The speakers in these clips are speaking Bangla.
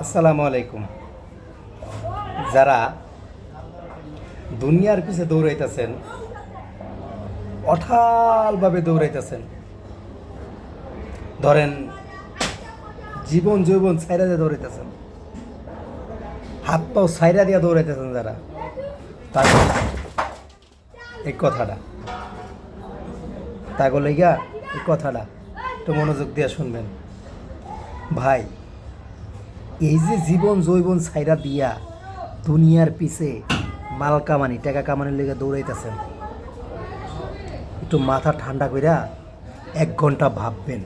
আসসালামু আলাইকুম। যারা দুনিয়ার পিছে দৌড়াইতেছেন, অঠালভাবে দৌড়াইতেছেন, ধরেন জীবন যৌবন ছাইরা দিয়ে দৌড়াইতেছেন, হাত পাও ছাইরা দিয়ে দৌড়াইতেছেন, যারা তাগো এই কথাটা তাগো লইগা এই কথাটা একটু মনোযোগ দিয়ে শুনবেন ভাই। এই যে জীবন যৌবন ছাইরা দিয়া দুনিয়ার পিছে মাল কামানি টাকা কামানির লেগে দৌড়াইতেছেন, একটু মাথা ঠান্ডা কইরা 1 ঘন্টা ভাববেন।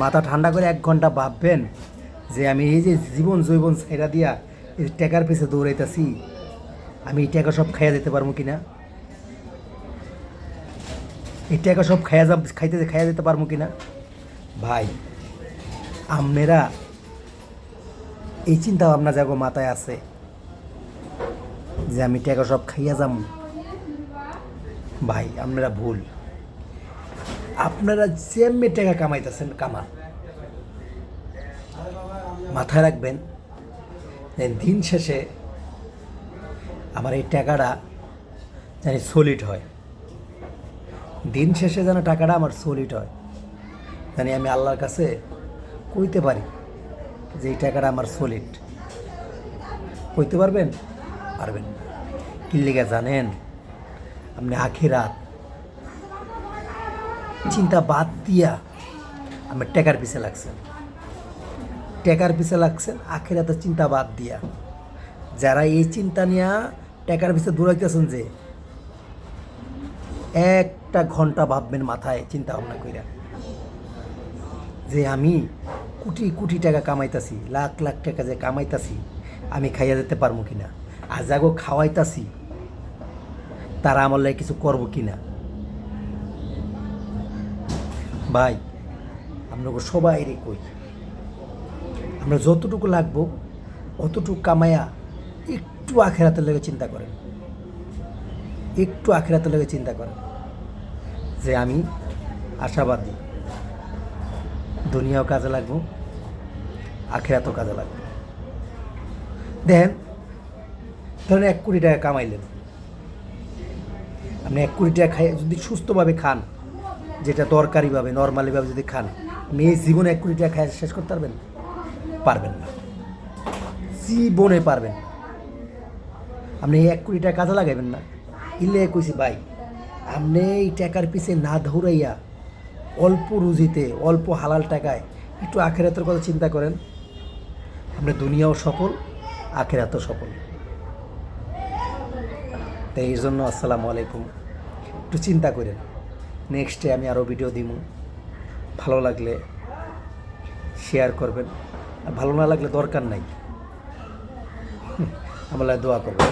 মাথা ঠান্ডা করে 1 ঘন্টা ভাববেন যে আমি এই যে জীবন যৌবন ছাইরা দিয়া এই টাকার পিছে দৌড়াইতেছি, আমি এই টাকা সব খাইয়া যেতে পারবো কিনা, এই টাকা সব খাইয়া যেতে পারবো কিনা। ভাই, আপনারা এই চিন্তা ভাবনা যাগো মাথায় আছে যে আমি টাকা সব খাইয়া যাম, ভাই আপনারা ভুল। আপনারা যেমনি টাকা কামাইতেছেন কামান, মাথায় রাখবেন যে দিন শেষে আমার এই টাকাটা যেন সলিড হয়, দিন শেষে যেন টাকাটা আমার সলিড হয়, জানি আমি আল্লাহর কাছে কইতে পারি যে এই টাকাটা আমার সলিড। কইতে পারবেন? পারবেন না। কি লেগে জানেন? আপনি আখিরাত চিন্তা বাদ দিয়া আপনি টাকার পিছে লাগছেন, আখিরাতের চিন্তা বাদ দিয়া। যারা এই চিন্তা নিয়ে টাকার পিছে দৌড়াইতেছেন, যে 1 ঘন্টা ভাববেন মাথায় চিন্তা ভাবনা কইরা যে আমি কোটি কোটি টাকা কামাইতাছি, লাখ লাখ টাকা যে কামাইতাছি, আমি খাইয়া যেতে পারবো কিনা, আর যাগো খাওয়াইতাছি তারা আমার লাগে কিছু করবো কিনা। ভাই, আপনাকে সবাই রে কই, আমরা যতটুকু লাগবো অতটুকু কামাইয়া একটু আখেরাতের লেগে চিন্তা করেন, একটু আখেরাতের লেগে চিন্তা করেন যে আমি আশাবাদী দুনিয়াও কাজে লাগবো, আখেরাতও কাজে লাগবে। দেখেন, ধরেন 1 কোটি টাকা কামাইলেন, আপনি 1 কোটি টাকা খাই যদি সুস্থভাবে খান, যেটা দরকারিভাবে নর্মালিভাবে যদি খান, আপনি এই জীবনে 1 কোটি টাকা খাই শেষ করতে পারবেন? পারবেন না, জীবনে পারবেন না। আপনি এই 1 কোটি টাকা কাজে লাগাইবেন না। ইলে কইছি ভাই, আপনি এই টাকার পিছে না দৌড়াইয়া অল্প রুজিতে অল্প হালাল টাকায় একটু আখেরাতের কথা চিন্তা করেন, আপনি দুনিয়াও সফল, আখেরাতও সফল। তাই এই জন্য আসসালামু আলাইকুম, একটু চিন্তা করেন। নেক্সটে আমি আরও ভিডিও দিব, ভালো লাগলে শেয়ার করবেন, আর ভালো না লাগলে দরকার নাই, আমার দোয়া করবেন।